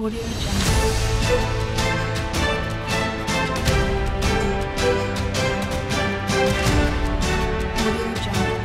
Audio Jungle. Audio Jungle.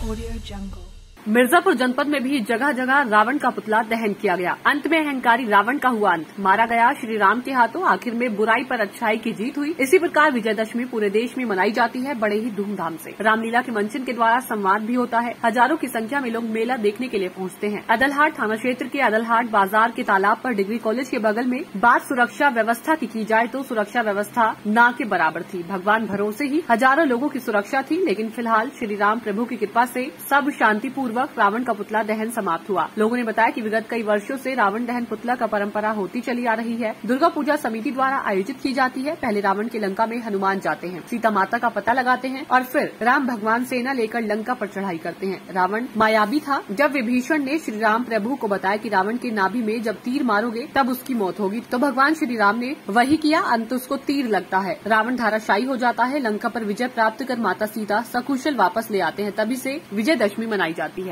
Audio Jungle. Mirzapur जनपद में भी जगह जगह रावण का पुतला दहन किया गया। अंत में अहंकारी रावण का हुआ अंत, मारा गया श्री राम के हाथों। आखिर में बुराई पर अच्छाई की जीत हुई। इसी प्रकार विजयदशमी पूरे देश में मनाई जाती है बड़े ही धूमधाम से। रामलीला के मंचन के द्वारा संवाद भी होता है। हजारों की संख्या में लोग मेला देखने के लिए पहुंचते हैं। अदलहाट थाना क्षेत्र के अदलहाट बाजार के तालाब पर डिग्री कॉलेज के बगल में बात सुरक्षा व्यवस्था की जाए तो सुरक्षा व्यवस्था ना के बराबर थी। भगवान भरोसे ही हजारों लोगों की सुरक्षा थी, लेकिन फिलहाल श्री राम प्रभु की कृपा से सब शांतिपूर्वक रावण का पुतला दहन समाप्त हुआ। लोगों ने बताया कि विगत कई वर्षों से रावण दहन पुतला का परंपरा होती चली आ रही है। दुर्गा पूजा समिति द्वारा आयोजित की जाती है। पहले रावण के लंका में हनुमान जाते हैं, सीता माता का पता लगाते हैं और फिर राम भगवान सेना लेकर लंका पर चढ़ाई करते हैं। रावण मायावी था। जब विभीषण ने श्री राम प्रभु को बताया कि रावण के नाभि में जब तीर मारोगे तब उसकी मौत होगी, तो भगवान श्री राम ने वही किया। अंत उसको तीर लगता है, रावण धाराशायी हो जाता है। लंका पर विजय प्राप्त कर माता सीता सकुशल वापस ले आते हैं। तभी से विजयदशमी मनाई जाती है।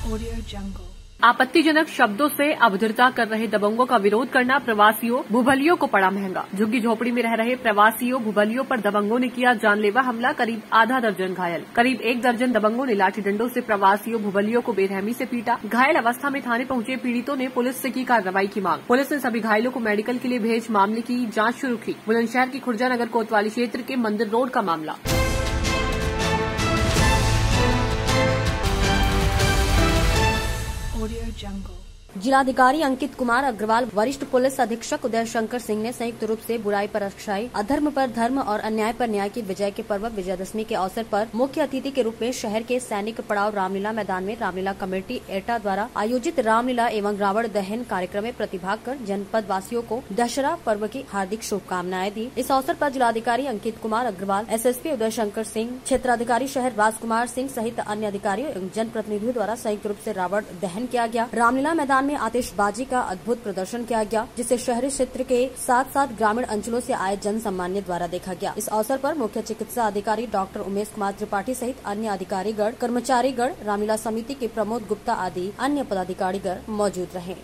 Audio Jungle. आपत्तिजनक शब्दों से अभद्रता कर रहे दबंगों का विरोध करना प्रवासियों भूभलियों को पड़ा महंगा। झुग्गी झोपड़ी में रह रहे प्रवासियों भूभलियों पर दबंगों ने किया जानलेवा हमला। करीब आधा दर्जन घायल। करीब 1 दर्जन दबंगों ने लाठी डंडों से प्रवासियों भूभलियों को बेरहमी से पीटा। घायल अवस्था में थाने पहुंचे पीड़ितों ने पुलिस से की कार्रवाई की मांग। पुलिस ने सभी घायलों को मेडिकल के लिए भेज मामले की जांच शुरू की। बुलंदशहर की खुर्जा नगर कोतवाली क्षेत्र के मंदिर रोड का मामला। Audio Jungle. जिलाधिकारी अंकित कुमार अग्रवाल, वरिष्ठ पुलिस अधीक्षक उदय शंकर सिंह ने संयुक्त रूप से बुराई पर अच्छाई, अधर्म पर धर्म और अन्याय पर न्याय की विजय के पर्व विजयदशमी के अवसर पर मुख्य अतिथि के रूप में शहर के सैनिक पड़ाव रामलीला मैदान में रामलीला कमेटी एटा द्वारा आयोजित रामलीला एवं रावण दहन कार्यक्रम में प्रतिभाग कर जनपद वासियों को दशहरा पर्व की हार्दिक शुभकामनाएं दी। इस अवसर पर जिलाधिकारी अंकित कुमार अग्रवाल, SSP उदय शंकर सिंह, क्षेत्राधिकारी शहर राजकुमार सिंह सहित अन्य अधिकारियों एवं जनप्रतिनिधियों द्वारा संयुक्त रूप से रावण दहन किया गया। रामलीला मैदान में आतिशबाजी का अद्भुत प्रदर्शन किया गया, जिसे शहरी क्षेत्र के साथ साथ ग्रामीण अंचलों से आए जन सामान्य द्वारा देखा गया। इस अवसर पर मुख्य चिकित्सा अधिकारी डॉक्टर उमेश कुमार त्रिपाठी सहित अन्य अधिकारीगण, कर्मचारीगण, रामलीला समिति के प्रमोद गुप्ता आदि अन्य पदाधिकारीगण मौजूद रहे।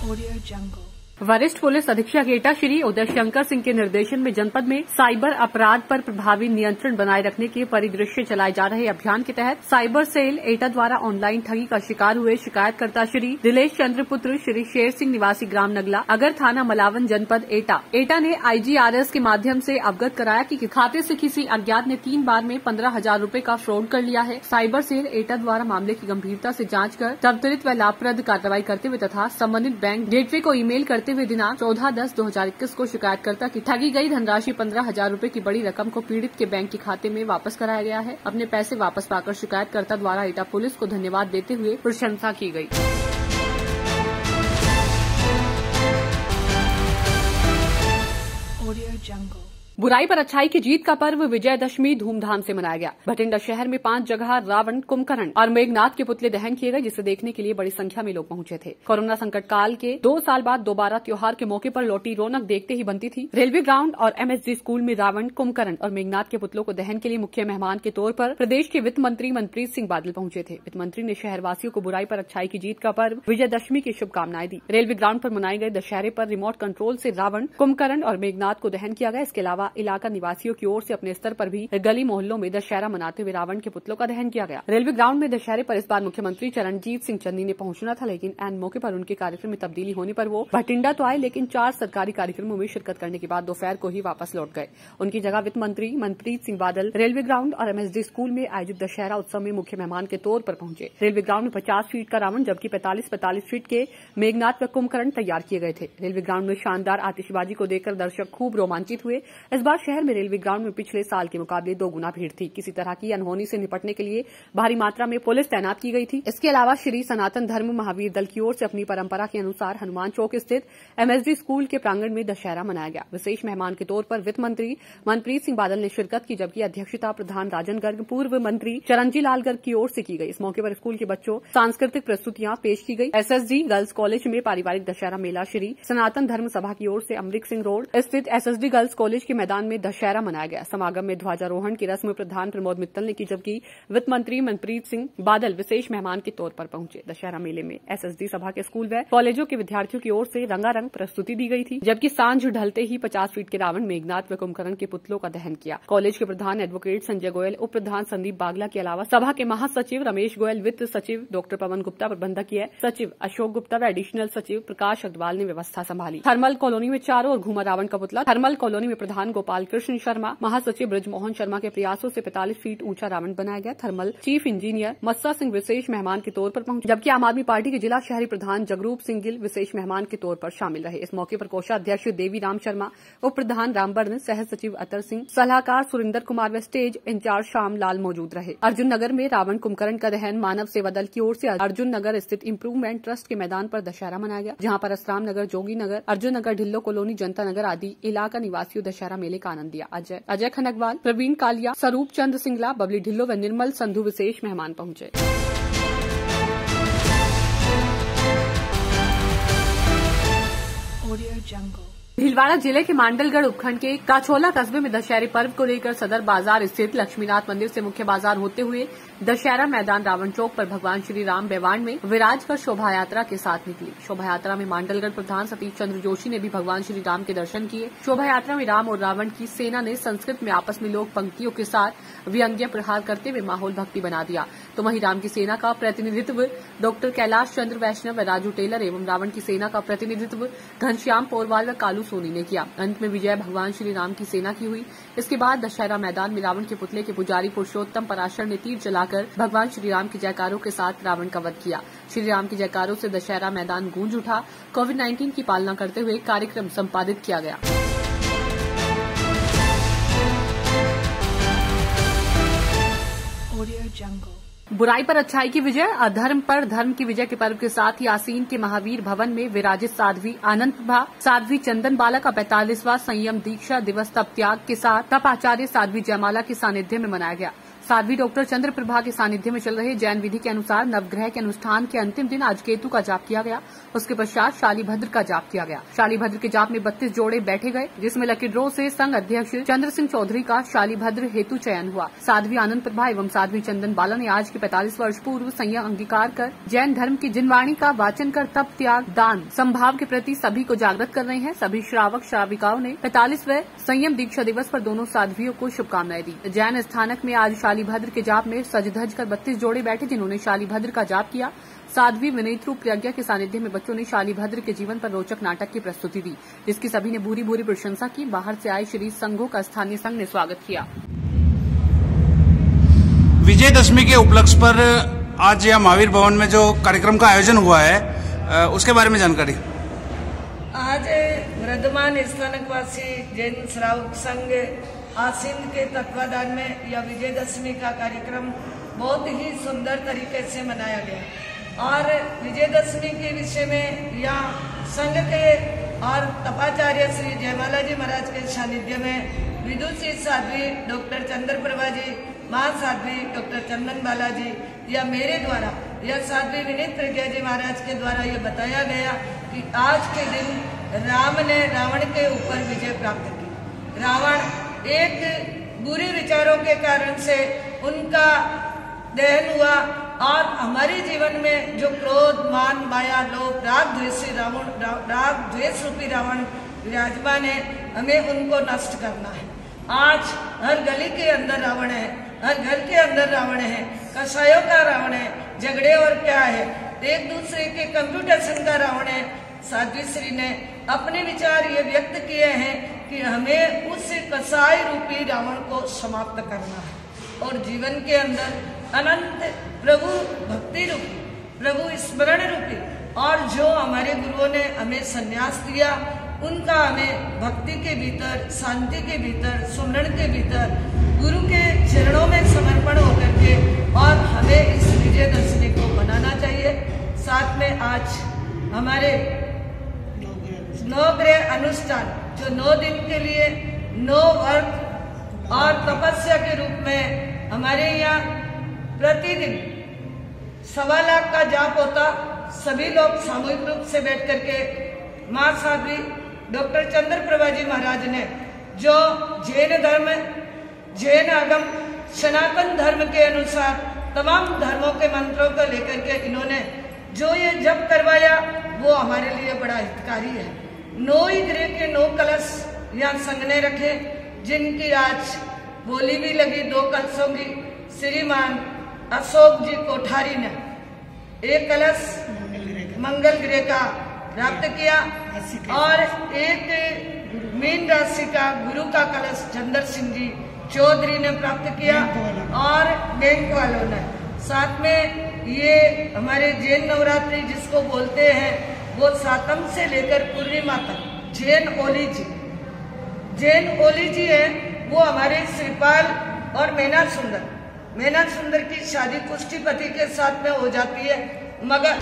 Audio Jungle. वरिष्ठ पुलिस अधीक्षक एटा श्री उदय शंकर सिंह के निर्देशन में जनपद में साइबर अपराध पर प्रभावी नियंत्रण बनाए रखने के परिदृश्य चलाए जा रहे अभियान के तहत साइबर सेल एटा द्वारा ऑनलाइन ठगी का शिकार हुए शिकायतकर्ता श्री दिलेश चंद्र पुत्र श्री शेर सिंह निवासी ग्राम नगला अगर थाना मलावन जनपद एटा ने IGRS के माध्यम से अवगत कराया कि खाते से किसी अज्ञात ने 3 बार में 15,000 रूपये का फ्रॉड कर लिया है। साइबर सेल एटा द्वारा मामले की गंभीरता से जांच कर त्वरित व लाभप्रद कार्रवाई करते हुए तथा संबंधित बैंक गेटवे को ईमेल करते हुए दिनांक 14/10/2021 को शिकायतकर्ता की ठगी गई धनराशि 15,000 रूपये की बड़ी रकम को पीड़ित के बैंक के खाते में वापस कराया गया है। अपने पैसे वापस पाकर शिकायतकर्ता द्वारा एटा पुलिस को धन्यवाद देते हुए प्रशंसा की गई। Audio Jungle. बुराई पर अच्छाई की जीत का पर्व विजयदशमी धूमधाम से मनाया गया। भटिंडा शहर में 5 जगह रावण, कुंभकर्ण और मेघनाथ के पुतले दहन किए गए, जिसे देखने के लिए बड़ी संख्या में लोग पहुंचे थे। कोरोना संकट काल के 2 साल बाद दोबारा त्योहार के मौके पर लौटी रौनक देखते ही बनती थी। रेलवे ग्राउंड और MSG स्कूल में रावण, कुंभकर्ण और मेघनाथ के पुतलों को दहन के लिए मुख्य मेहमान के तौर पर प्रदेश के वित्त मंत्री मनप्रीत सिंह बादल पहुंचे थे। वित्त मंत्री ने शहरवासियों को बुराई पर अच्छाई की जीत का पर्व विजयदशमी की शुभकामनाएं दी। रेलवे ग्राउंड पर मनाए गए दशहरे पर रिमोट कंट्रोल से रावण, कुंभकर्ण और मेघनाथ को दहन किया गया। इसके अलावा इलाका निवासियों की ओर से अपने स्तर पर भी गली मोहल्लों में दशहरा मनाते हुए रावण के पुतलों का दहन किया गया। रेलवे ग्राउंड में दशहरे पर इस बार मुख्यमंत्री चरणजीत सिंह चन्नी ने पहुंचना था, लेकिन एन मौके पर उनके कार्यक्रम में तब्दीली होने पर वो भटिंडा तो आए, लेकिन 4 सरकारी कार्यक्रमों में शिरकत करने के बाद दोपहर को ही वापस लौट गए। उनकी जगह वित्त मंत्री मनप्रीत सिंह बादल रेलवे ग्राउंड और MSG स्कूल में आयोजित दशहरा उत्सव में मुख्य मेहमान के तौर पर पहुंचे। रेलवे ग्राउंड में 50 फीट का रावण जबकि 45 फीट के मेघनाथ व कुंभकर्ण तैयार किए गए थे। रेलवे ग्राउंड में शानदार आतिशबाजी को देखकर दर्शक खूब रोमांचित हुए। इस बार शहर में रेलवे ग्राउंड में पिछले साल के मुकाबले 2 गुना भीड़ थी। किसी तरह की अनहोनी से निपटने के लिए भारी मात्रा में पुलिस तैनात की गई थी। इसके अलावा श्री सनातन धर्म महावीर दल की ओर से अपनी परंपरा के अनुसार हनुमान चौक स्थित MSD स्कूल के प्रांगण में दशहरा मनाया गया। विशेष मेहमान के तौर पर वित्त मंत्री मनप्रीत सिंह बादल ने शिरकत की, जबकि अध्यक्षता प्रधान राजन गर्ग, पूर्व मंत्री चरणजी लाल गर्ग की ओर से की गई। इस मौके पर स्कूल के बच्चों सांस्कृतिक प्रस्तुतियां पेश की गई। SSD गर्ल्स कॉलेज में पारिवारिक दशहरा मेला श्री सनातन धर्म सभा की ओर से अमरीक सिंह रोड स्थित SSD गर्ल्स कॉलेज के मैदान में दशहरा मनाया गया। समागम में ध्वजारोहण की रस्म प्रधान प्रमोद मित्तल ने की, जबकि वित्त मंत्री मनप्रीत सिंह बादल विशेष मेहमान के तौर पर पहुंचे। दशहरा मेले में SSD सभा के स्कूल व कॉलेजों के विद्यार्थियों की ओर से रंगारंग प्रस्तुति दी गई थी, जबकि सांझ ढलते ही 50 फीट के रावण मेघनाथ व कुंभकर्ण के पुतलों का दहन किया। कॉलेज के प्रधान एडवोकेट संजय गोयल, उप प्रधान संदीप बागला के अलावा सभा के महासचिव रमेश गोयल, वित्त सचिव डॉक्टर पवन गुप्ता, प्रबंधकीय सचिव अशोक गुप्ता व एडिशनल सचिव प्रकाश अग्रवाल ने व्यवस्था संभाली। थर्मल कॉलोनी में चारों ओर घूमा रावण का पुतला। थर्मल कॉलोनी में प्रधान गोपाल कृष्ण शर्मा, महासचिव ब्रजमोहन शर्मा के प्रयासों से 45 फीट ऊंचा रावण बनाया गया। थर्मल चीफ इंजीनियर मस्सा सिंह विशेष मेहमान के तौर पर पहुंचे, जबकि आम आदमी पार्टी के जिला शहरी प्रधान जगरूप सिंह गिल विशेष मेहमान के तौर पर शामिल रहे। इस मौके पर कोषाध्यक्ष देवी राम शर्मा, उप प्रधान रामबर्न, सह सचिव अतर सिंह, सलाहकार सुरिंदर कुमार व स्टेज इंचार्ज श्याम लाल मौजूद रहे। अर्जुन नगर में रावण कुंभकर्ण का दहन मानव सेवा दल की ओर से अर्जुन नगर स्थित इम्प्रूवमेंट ट्रस्ट के मैदान पर दशहरा मनाया गया, जहां पर असराम नगर, जोगी नगर, अर्जुन नगर, ढिल्लो कॉलोनी, जनता नगर आदि इलाका निवासियों दशहरा मेले का आनंद लिया। अजय खनगवाल, प्रवीण कालिया, स्वरूप चंद्र सिंगला, बबली ढिल्लो व निर्मल संधु विशेष मेहमान पहुंचे। Audio Jungle. भीलवाड़ा जिले के मांडलगढ़ उपखंड के काछोला कस्बे में दशहरे पर्व को लेकर सदर बाजार स्थित लक्ष्मीनाथ मंदिर से मुख्य बाजार होते हुए दशहरा मैदान रावण चौक पर भगवान श्री राम बेवाण में विराज कर शोभा यात्रा के साथ निकली। शोभा यात्रा में मांडलगढ़ प्रधान सतीश चंद्र जोशी ने भी भगवान श्री राम के दर्शन किए। शोभा यात्रा में राम और रावण की सेना ने संस्कृत में आपस में लोक पंक्तियों के साथ व्यंग्य प्रहार करते हुए माहौल भक्ति बना दिया, तो वहीं राम की सेना का प्रतिनिधित्व डॉक्टर कैलाश चंद्र वैष्णव व राजू टेलर एवं रावण की सेना का प्रतिनिधित्व घनश्याम पोरवाल व कालू सोनी ने किया। अंत में विजय भगवान श्री राम की सेना की हुई। इसके बाद दशहरा मैदान में रावण के पुतले के पुजारी पुरुषोत्तम पराशर ने तीर चलाकर भगवान श्री राम के जयकारों के साथ रावण का वध किया। श्री राम के जयकारों से दशहरा मैदान गूंज उठा। कोविड-19 की पालना करते हुए कार्यक्रम संपादित किया गया। Audio Jungle. बुराई पर अच्छाई की विजय, अधर्म पर धर्म की विजय के पर्व के साथ यासीन के महावीर भवन में विराजित साध्वी आनंद प्रभा साध्वी चंदन बाला का 45वां संयम दीक्षा दिवस तप त्याग के साथ तप आचार्य साध्वी जयमाला के सानिध्य में मनाया गया। साध्वी डॉक्टर चंद्र प्रभा के सानिध्य में चल रहे जैन विधि के अनुसार नवग्रह के अनुष्ठान के अंतिम दिन आज केतु का जाप किया गया। उसके पश्चात शालीभद्र का जाप किया गया। शालीभद्र के जाप में 32 जोड़े बैठे गए, जिसमें लकी ड्रॉ से संघ अध्यक्ष चंद्र सिंह चौधरी का शालीभद्र हेतु चयन हुआ। साध्वी आनंद प्रभा एवं साध्वी चंदन बाला ने आज के 45 वर्ष पूर्व संयम अंगीकार कर जैन धर्म की जिनवाणी का वाचन कर तप त्याग दान संभाव के प्रति सभी को जागृत कर रहे हैं। सभी श्रावक श्राविकाओं ने 45वें संयम दीक्षा दिवस पर दोनों साध्वियों को शुभकामनाएं दी। जैन स्थानक में आज शालीभद्र के जाप में सज धज कर 32 जोड़े बैठे, जिन्होंने शालीभद्र का जाप किया। साध्वी विनेत्रु प्रज्ञा के सानिध्य में बच्चों ने शालीभद्र के जीवन पर रोचक नाटक की प्रस्तुति दी, जिसकी सभी ने भूरी भूरी प्रशंसा की। बाहर से आए श्री संघों का स्थानीय संघ ने स्वागत किया। विजयदशमी के उपलक्ष्य पर आज यह महावीर भवन में जो कार्यक्रम का आयोजन हुआ है उसके बारे में जानकारी। आज वर्धमान स्थानकवासी जैन श्रावक संघ आसीन के तत्वाधान में यह विजयदशमी का कार्यक्रम बहुत ही सुंदर तरीके से मनाया गया और विजयदशमी के विषय में यहाँ संघ के और तपाचार्य श्री जयमाला जी महाराज के सानिध्य में विदुषी साध्वी डॉक्टर चंद्र प्रभा जी, महासाध्वी डॉक्टर चंदन बाला जी या मेरे द्वारा यह साध्वी विनीत प्रज्ञा जी महाराज के द्वारा यह बताया गया कि आज के दिन राम ने रावण के ऊपर विजय प्राप्त की। रावण एक बुरे विचारों के कारण से उनका दहन हुआ और हमारे जीवन में जो क्रोध मान माया लोभ राग द्वेषी राग द्वेष रूपी रावण विराजमान है, हमें उनको नष्ट करना है। आज हर गली के अंदर रावण है, हर घर के अंदर रावण है, कसायों का रावण है, झगड़े और क्या है, एक दूसरे के कंप्यूटेशन का रावण है। साध्वी श्री ने अपने विचार ये व्यक्त किए हैं कि हमें उस कसाई रूपी रावण को समाप्त करना है और जीवन के अंदर अनंत प्रभु भक्ति रूपी, प्रभु स्मरण रूपी और जो हमारे गुरुओं ने हमें संन्यास दिया उनका हमें भक्ति के भीतर, शांति के भीतर, सुमरण के भीतर गुरु के चरणों में समर्पण होकर के और हमें इस विजयदशमी को मनाना चाहिए। साथ में आज हमारे नवग्रह अनुष्ठान जो 9 दिन के लिए 9 व्रत और तपस्या के रूप में हमारे यहाँ प्रतिदिन 1.25 लाख का जाप होता। सभी लोग सामूहिक रूप से बैठ करके माँ साध्वी डॉक्टर चंद्रप्रभा जी महाराज ने जो जैन धर्म, जैन आगम, सनातन धर्म के अनुसार तमाम धर्मों के मंत्रों को लेकर के इन्होंने जो ये जप करवाया वो हमारे लिए बड़ा हितकारी है। 9 ही ग्रह के 9 कलश यहाँ संगने रखे, जिनकी आज बोली भी लगी 2 कलशों की। श्रीमान अशोक जी कोठारी ने एक कलश मंगल ग्रह का प्राप्त किया और एक मीन राशि का गुरु का कलश चंद्र सिंह जी चौधरी ने प्राप्त किया और बैंक वालों ने। साथ में ये हमारे जैन नवरात्रि जिसको बोलते हैं वो 7म से लेकर पूर्णिमा तक जैन ओली जी है, वो हमारे श्रीपाल और मेना सुंदर की शादी कुष्ठीपति के साथ में हो जाती है। मगर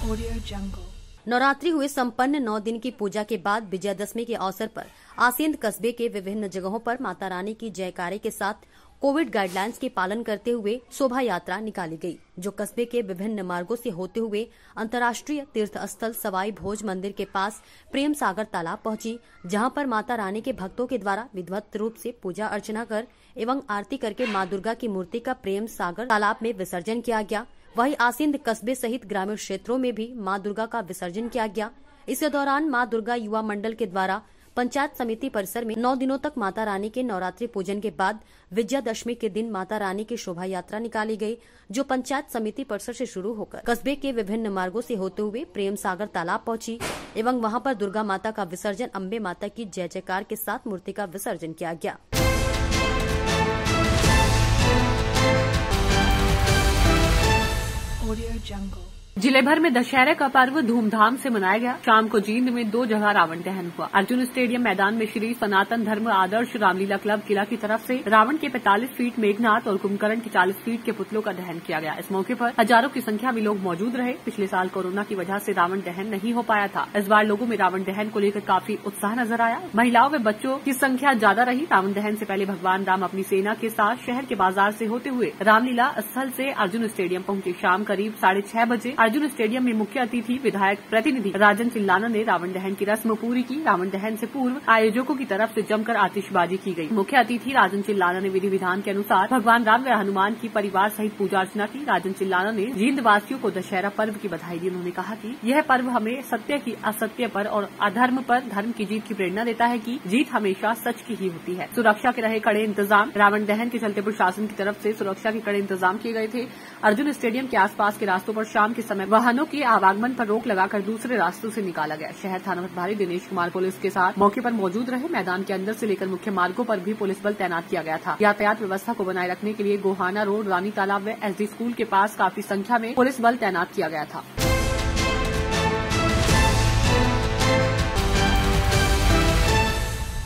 Audio Jungle. नवरात्रि हुए संपन्न 9 दिन की पूजा के बाद विजयदशमी के अवसर पर आसींद कस्बे के विभिन्न जगहों पर माता रानी की जयकारे के साथ कोविड गाइडलाइंस के पालन करते हुए शोभा यात्रा निकाली गई, जो कस्बे के विभिन्न मार्गों से होते हुए अंतर्राष्ट्रीय तीर्थ स्थल सवाई भोज मंदिर के पास प्रेम सागर तालाब पहुंची, जहां पर माता रानी के भक्तों के द्वारा विधिवत रूप से पूजा अर्चना कर एवं आरती करके मां दुर्गा की मूर्ति का प्रेम सागर तालाब में विसर्जन किया गया। वहीं आसींद कस्बे सहित ग्रामीण क्षेत्रों में भी मां दुर्गा का विसर्जन किया गया। इस दौरान मां दुर्गा युवा मंडल के द्वारा पंचायत समिति परिसर में 9 दिनों तक माता रानी के नवरात्रि पूजन के बाद विजयादशमी के दिन माता रानी की शोभा यात्रा निकाली गई, जो पंचायत समिति परिसर से शुरू होकर कस्बे के विभिन्न मार्गों से होते हुए प्रेम सागर तालाब पहुंची एवं वहां पर दुर्गा माता का विसर्जन, अम्बे माता की जय जयकार के साथ मूर्ति का विसर्जन किया गया। Audio Jungle. जिले भर में दशहरे का पर्व धूमधाम से मनाया गया। शाम को जींद में 2 जगह रावण दहन हुआ। अर्जुन स्टेडियम मैदान में श्री सनातन धर्म आदर्श रामलीला क्लब किला की तरफ से रावण के 45 फीट मेघनाथ और कुंभकर्ण के 40 फीट के पुतलों का दहन किया गया। इस मौके पर हजारों की संख्या में लोग मौजूद रहे। पिछले साल कोरोना की वजह से रावण दहन नहीं हो पाया था। इस बार लोगों में रावण दहन को लेकर काफी उत्साह नजर आया। महिलाओं व बच्चों की संख्या ज्यादा रही। रावण दहन से पहले भगवान राम अपनी सेना के साथ शहर के बाजार से होते हुए रामलीला स्थल से अर्जुन स्टेडियम पहुंचे। शाम करीब 6:30 बजे अर्जुन स्टेडियम में मुख्य अतिथि विधायक प्रतिनिधि राजन चिल्लाना ने रावण दहन की रस्म पूरी की। रावण दहन से पूर्व आयोजकों की तरफ से जमकर आतिशबाजी की गई। मुख्य अतिथि राजन चिल्लाना ने विधि विधान के अनुसार भगवान राम व हनुमान की परिवार सहित पूजा अर्चना की। राजन चिल्लाना ने जींद वासियों को दशहरा पर्व की बधाई दी। उन्होंने कहा कि यह पर्व हमें सत्य की असत्य पर और अधर्म पर धर्म की जीत की प्रेरणा देता है कि जीत हमेशा सच की ही होती है। सुरक्षा के रहे कड़े इंतजाम। रावण दहन के चलते प्रशासन की तरफ से सुरक्षा के कड़े इंतजाम किए गए थे। अर्जुन स्टेडियम के आसपास के रास्तों पर शाम के समय वाहनों के आवागमन पर रोक लगाकर दूसरे रास्तों से निकाला गया। शहर थाना प्रभारी दिनेश कुमार पुलिस के साथ मौके पर मौजूद रहे। मैदान के अंदर से लेकर मुख्य मार्गों पर भी पुलिस बल तैनात किया गया था। यातायात व्यवस्था को बनाए रखने के लिए गोहाना रोड, रानी तालाब व एसडी स्कूल के पास काफी संख्या में पुलिस बल तैनात किया गया था।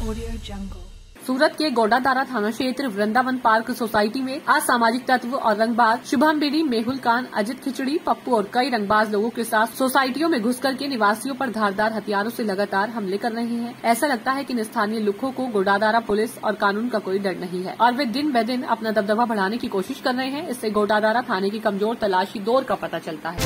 Audio Jungle. सूरत के गोडादारा थाना क्षेत्र वृंदावन पार्क सोसाइटी में आज सामाजिक तत्व और रंगबाज शुभम बेड़ी, मेहुल खान, अजित खिचड़ी, पप्पू और कई रंगबाज लोगों के साथ सोसाइटियों में घुस करके निवासियों पर धारदार हथियारों से लगातार हमले कर रहे हैं। ऐसा लगता है कि इन स्थानीय लुक्खों को गोडादारा पुलिस और कानून का कोई डर नहीं है और वे दिन ब दिन अपना दबदबा बढ़ाने की कोशिश कर रहे हैं। इससे गोडादारा थाने की कमजोर तलाशी दौर का पता चलता है।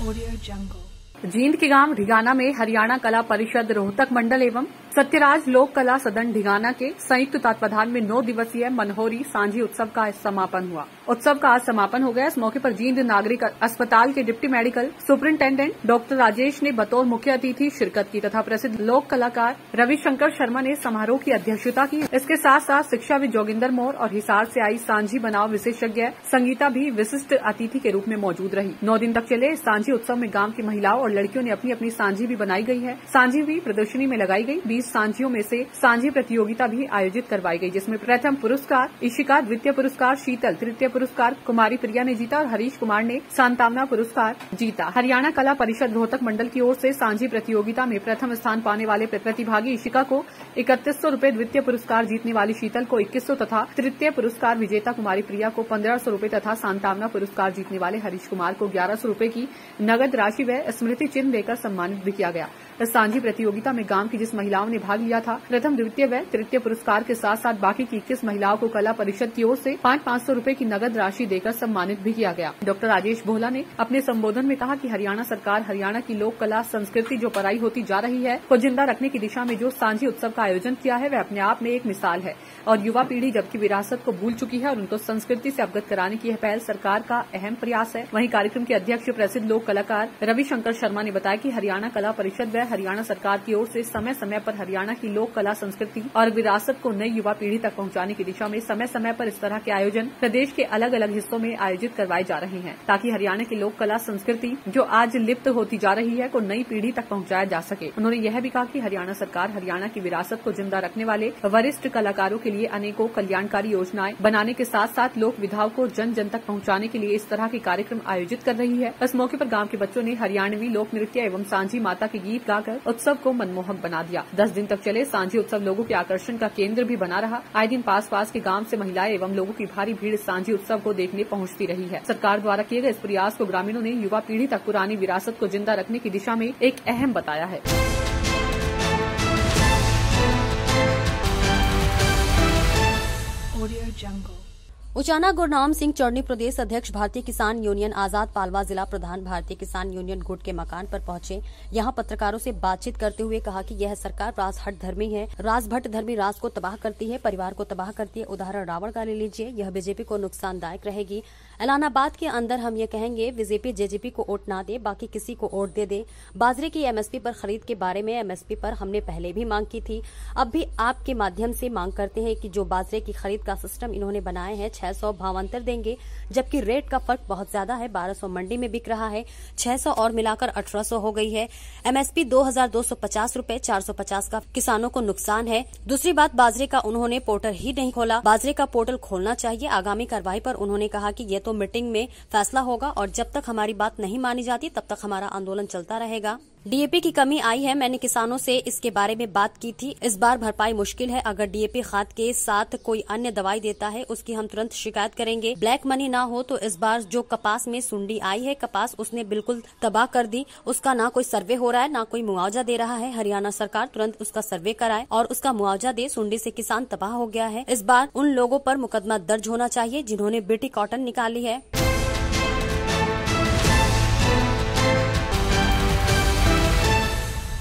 Audio Jungle. जींद के गांव ढिगाना में हरियाणा कला परिषद रोहतक मंडल एवं सत्यराज लोक कला सदन ढिगाना के संयुक्त तत्वाधान में 9 दिवसीय मनहोरी सांझी उत्सव का समापन हुआ। उत्सव का आज समापन हो गया। इस मौके पर जींद नागरिक अस्पताल के deputy medical superintendent doctor Rajesh ने बतौर मुख्य अतिथि शिरकत की तथा प्रसिद्ध लोक कलाकार रविशंकर शर्मा ने समारोह की अध्यक्षता की। इसके साथ साथ शिक्षाविद जोगिंदर मोर और हिसार से आई सांझी बनाव विशेषज्ञ संगीता भी विशिष्ट अतिथि के रूप में मौजूद रही। 9 दिन तक चले इस सांझी उत्सव में गांव की महिलाओं और लड़कियों ने अपनी अपनी सांझी भी बनाई गई है। सांझी भी प्रदर्शनी में लगाई गई। 20 20 सांझियों में से सांझी प्रतियोगिता भी आयोजित करवाई गई, जिसमें प्रथम पुरस्कार इशिका, द्वितीय पुरस्कार शीतल, तृतीय पुरस्कार कुमारी प्रिया ने जीता और हरीश कुमार ने सांत्वना पुरस्कार जीता। हरियाणा कला परिषद रोहतक मंडल की ओर से सांझी प्रतियोगिता में प्रथम स्थान पाने वाले प्रतिभागी इशिका को 3100 रूपये, द्वितीय पुरस्कार जीतने वाली शीतल को 2100 तथा तृतीय पुरस्कार विजेता कुमारी प्रिया को 1500 रूपये तथा सांत्वना पुरस्कार जीतने वाले हरीश कुमार को 1100 रूपये की नगद राशि व स्मृति चिन्ह देकर सम्मानित भी किया गया। इस सांझी प्रतियोगिता में गांव की जिस महिलाओं ने भाग लिया था, प्रथम, द्वितीय व तृतीय पुरस्कार के साथ साथ बाकी की 21 महिलाओं को कला परिषद की ओर से 500 रूपये की नगद राशि देकर सम्मानित भी किया गया। डॉक्टर राजेश भोला ने अपने संबोधन में कहा कि हरियाणा सरकार हरियाणा की लोक कला संस्कृति जो पराई होती जा रही है को जिंदा रखने की दिशा में जो सांझी उत्सव का आयोजन किया है वह अपने आप में एक मिसाल है और युवा पीढ़ी जबकि विरासत को भूल चुकी है और उनको संस्कृति से अवगत कराने की यह पहल सरकार का अहम प्रयास है। वहीं कार्यक्रम के अध्यक्ष प्रसिद्ध लोक कलाकार रविशंकर शर्मा ने बताया कि हरियाणा कला परिषद व हरियाणा सरकार की ओर से समय समय पर हरियाणा की लोक कला संस्कृति और विरासत को नई युवा पीढ़ी तक पहुंचाने की दिशा में समय समय पर इस तरह के आयोजन प्रदेश के अलग अलग हिस्सों में आयोजित करवाए जा रहे हैं, ताकि हरियाणा की लोक कला संस्कृति जो आज लिप्त होती जा रही है को नई पीढ़ी तक पहुंचाया जा सके। उन्होंने यह भी कहा कि हरियाणा सरकार हरियाणा की विरासत को जिंदा रखने वाले वरिष्ठ कलाकारों के लिए अनेकों कल्याणकारी योजनाएं बनाने के साथ साथ लोक विधाओं को जन जन तक पहुंचाने के लिए इस तरह के कार्यक्रम आयोजित कर रही है। इस मौके पर गांव के बच्चों ने हरियाणवी लोक नृत्य एवं सांझी माता के गीत गाकर उत्सव को मनमोहक बना दिया। 10 दिन तक चले सांझी उत्सव लोगों के आकर्षण का केंद्र भी बना रहा। आए दिन पास के गांव से महिलाएं एवं लोगों की भारी भीड़ सांझी उत्सव को देखने पहुंचती रही है। सरकार द्वारा किए गए इस प्रयास को ग्रामीणों ने युवा पीढ़ी तक पुरानी विरासत को जिंदा रखने की दिशा में एक अहम बताया है। Audio Jungle. उचाना गुरनाम सिंह चौड़नी प्रदेश अध्यक्ष भारतीय किसान यूनियन आजाद पालवा जिला प्रधान भारतीय किसान यूनियन गुट के मकान पर पहुंचे। यहां पत्रकारों से बातचीत करते हुए कहा कि यह सरकार राजभट धर्मी है, राजभट धर्मी राज को तबाह करती है, परिवार को तबाह करती है। उदाहरण रावण का ले लीजिए, यह बीजेपी को नुकसानदायक रहेगी। ऐलानाबाद के अंदर हम ये कहेंगे बीजेपी जेजेपी को वोट ना दे, बाकी किसी को वोट दे दे। बाजरे की एमएसपी पर खरीद के बारे में एमएसपी पर हमने पहले भी मांग की थी, अब भी आपके माध्यम से मांग करते हैं कि जो बाजरे की खरीद का सिस्टम इन्होंने बनाया है 600 भावांतर देंगे, जबकि रेट का फर्क बहुत ज्यादा है। 1200 मंडी में बिक रहा है, 600 और मिलाकर 1800 हो गई है। एमएसपी 2250 रूपये, 450 का किसानों को नुकसान है। दूसरी बात, बाजरे का उन्होंने पोर्टल ही नहीं खोला, बाजरे का पोर्टल खोलना चाहिए। आगामी कार्रवाई पर उन्होंने कहा कि ये तो मीटिंग में फैसला होगा और जब तक हमारी बात नहीं मानी जाती तब तक हमारा आंदोलन चलता रहेगा। डीएपी की कमी आई है, मैंने किसानों से इसके बारे में बात की थी। इस बार भरपाई मुश्किल है, अगर डीएपी खाद के साथ कोई अन्य दवाई देता है उसकी हम तुरंत शिकायत करेंगे। ब्लैक मनी ना हो तो इस बार जो कपास में सुंडी आई है, कपास उसने बिल्कुल तबाह कर दी, उसका ना कोई सर्वे हो रहा है ना कोई मुआवजा दे रहा है। हरियाणा सरकार तुरंत उसका सर्वे कराए और उसका मुआवजा दे, सुंडी से किसान तबाह हो गया है। इस बार उन लोगों पर मुकदमा दर्ज होना चाहिए जिन्होंने बीटी कॉटन निकाली है।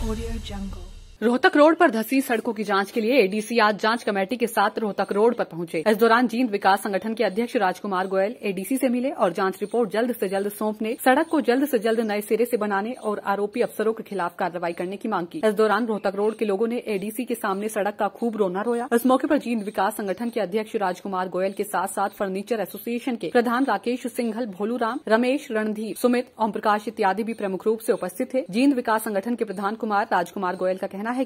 Audio Jungle. रोहतक रोड पर धंसी सड़कों की जांच के लिए एडीसी आज जांच कमेटी के साथ रोहतक रोड पर पहुंचे। इस दौरान जींद विकास संगठन के अध्यक्ष राजकुमार गोयल एडीसी से मिले और जांच रिपोर्ट जल्द से जल्द सौंपने, सड़क को जल्द से जल्द नए सिरे से बनाने और आरोपी अफसरों के खिलाफ कार्रवाई करने की मांग की। इस दौरान रोहतक रोड के लोगों ने एडीसी के सामने सड़क का खूब रोना रोया। इस मौके पर जींद विकास संगठन के अध्यक्ष राजकुमार गोयल के साथ साथ फर्नीचर एसोसिएशन के प्रधान राकेश सिंघल, भोलूराम, रमेश, रणधीर, सुमित, ओम प्रकाश इत्यादि भी प्रमुख रूप से उपस्थित थे। जींद विकास संगठन के प्रधान राजकुमार गोयल का कहना है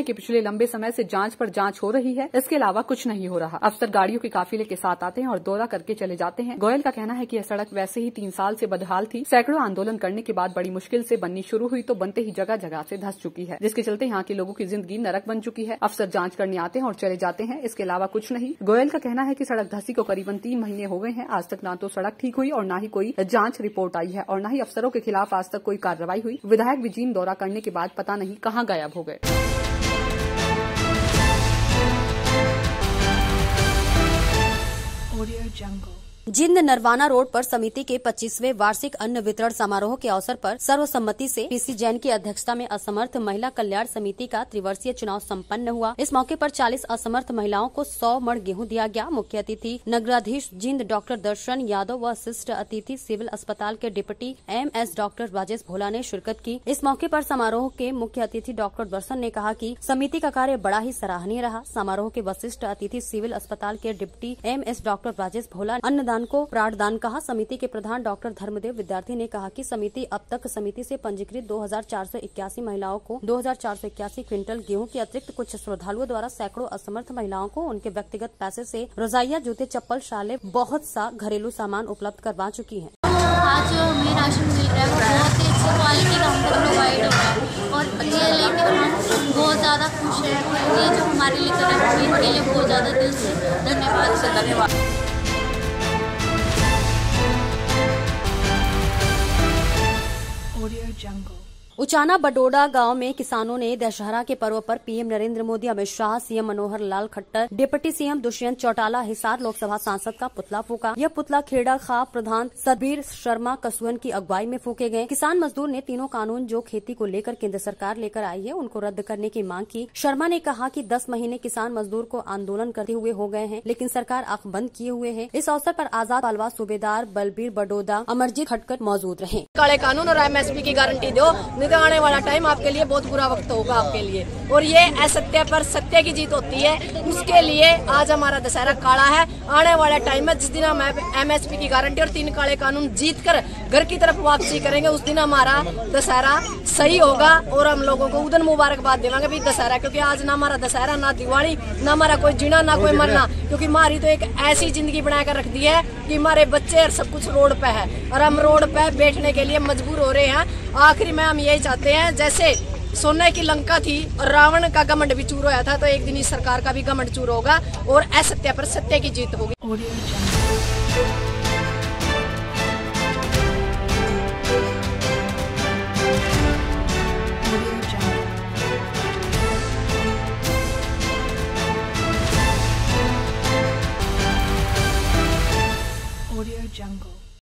कि पिछले लंबे समय से जांच पर जांच हो रही है, इसके अलावा कुछ नहीं हो रहा। अफसर गाड़ियों के काफिले के साथ आते हैं और दौरा करके चले जाते हैं। गोयल का कहना है कि यह सड़क वैसे ही 3 साल से बदहाल थी, सैकड़ों आंदोलन करने के बाद बड़ी मुश्किल से बननी शुरू हुई तो बनते ही जगह जगह से धंस चुकी है, जिसके चलते यहाँ के लोगों की जिंदगी नरक बन चुकी है। अफसर जांच करने आते हैं और चले जाते हैं, इसके अलावा कुछ नहीं। गोयल का कहना है कि सड़क धंसी को करीबन 3 महीने हो गए हैं, आज तक न तो सड़क ठीक हुई और न ही कोई जांच रिपोर्ट आई है और न ही अफसरों के खिलाफ आज तक कोई कार्रवाई हुई। विधायक भी जींद दौरा करने के बाद पता नहीं कहाँ गायब हो गए। Audio Jungle. Jind Narwana road पर समिति के 25वें वार्षिक अन्न वितरण समारोह के अवसर पर सर्वसम्मति से पीसी जैन की अध्यक्षता में असमर्थ महिला कल्याण समिति का त्रिवर्षीय चुनाव संपन्न हुआ। इस मौके पर 40 असमर्थ महिलाओं को 100 मण गेहूं दिया गया। मुख्य अतिथि नगराधीश जींद डॉक्टर दर्शन यादव व शिष्ट अतिथि सिविल अस्पताल के डिप्टी एमएस डॉक्टर राजेश भोला ने शिरकत की। इस मौके पर समारोह के मुख्य अतिथि डॉक्टर दर्शन ने कहा कि समिति का कार्य बड़ा ही सराहनीय रहा। समारोह के वरिष्ठ अतिथि सिविल अस्पताल के डिप्टी एमएस डॉक्टर राजेश भोला अन्नदान प्रावधान को प्रावधान कहा। समिति के प्रधान डॉक्टर धर्मदेव विद्यार्थी ने कहा कि समिति अब तक समिति से पंजीकृत 2481 महिलाओं को 2481 क्विंटल गेहूं के अतिरिक्त कुछ श्रद्धालुओं द्वारा सैकड़ों असमर्थ महिलाओं को उनके व्यक्तिगत पैसे से रोजाइया, जूते, चप्पल, शाले, बहुत सा घरेलू सामान उपलब्ध करवा चुकी है। आज जो हमें राशन मिल रहा है वो बहुत ही अच्छी क्वालिटी का हमको प्रोवाइड हो रहा है और ये लेकर हम बहुत ज़्यादा खुश हैं। ये जो हमारे लिए कर रहे हैं इनके लिए बहुत ज़्यादा दिल से धन्यवाद। Audio Jungle. उचाना बडोदा गांव में किसानों ने दशहरा के पर्व पर PM Narendra Modi, Amit Shah, CM Manohar Lal Khattar, deputy CM Dushyant Chautala, Hisar Lok Sabha सांसद का पुतला फूका। यह पुतला खेड़ा खा प्रधान सतबीर शर्मा कसुअन की अगुवाई में फूके गए। किसान मजदूर ने तीनों कानून जो खेती को लेकर केंद्र सरकार लेकर आई है उनको रद्द करने की मांग की। शर्मा ने कहा कि 10 महीने किसान मजदूर को आंदोलन करते हुए हो गए हैं, लेकिन सरकार आंख बंद किए हुए है। इस अवसर पर आजाद पालवा सूबेदार बलबीर बडोदा, अमरजीत खटकर मौजूद रहे। काले कानून और MSP की गारंटी दो, नहीं तो आने वाला टाइम आपके लिए बहुत बुरा वक्त होगा आपके लिए। और ये असत्य पर सत्य की जीत होती है, उसके लिए आज हमारा दशहरा काला है। आने वाले टाइम में जिस दिन हम MSP की गारंटी और 3 काले कानून जीत कर घर की तरफ वापसी करेंगे, उस दिन हमारा दशहरा सही होगा और हम लोगों को उदन मुबारकबाद देवांगे भी दशहरा। क्योंकि आज ना हमारा दशहरा, ना दिवाली, ना हमारा कोई जीना, ना कोई मरना, क्योंकि हमारी तो एक ऐसी जिंदगी बनाकर रख दी है कि हमारे बच्चे और सब कुछ रोड पे है और हम रोड पे बैठने के लिए मजबूर हो रहे हैं। आखिरी में हम यही चाहते हैं, जैसे सोने की लंका थी और रावण का घमंड भी चूर होया था, तो एक दिन इस सरकार का भी घमंड चूर होगा और असत्य पर सत्य की जीत होगी। Audio Jungle.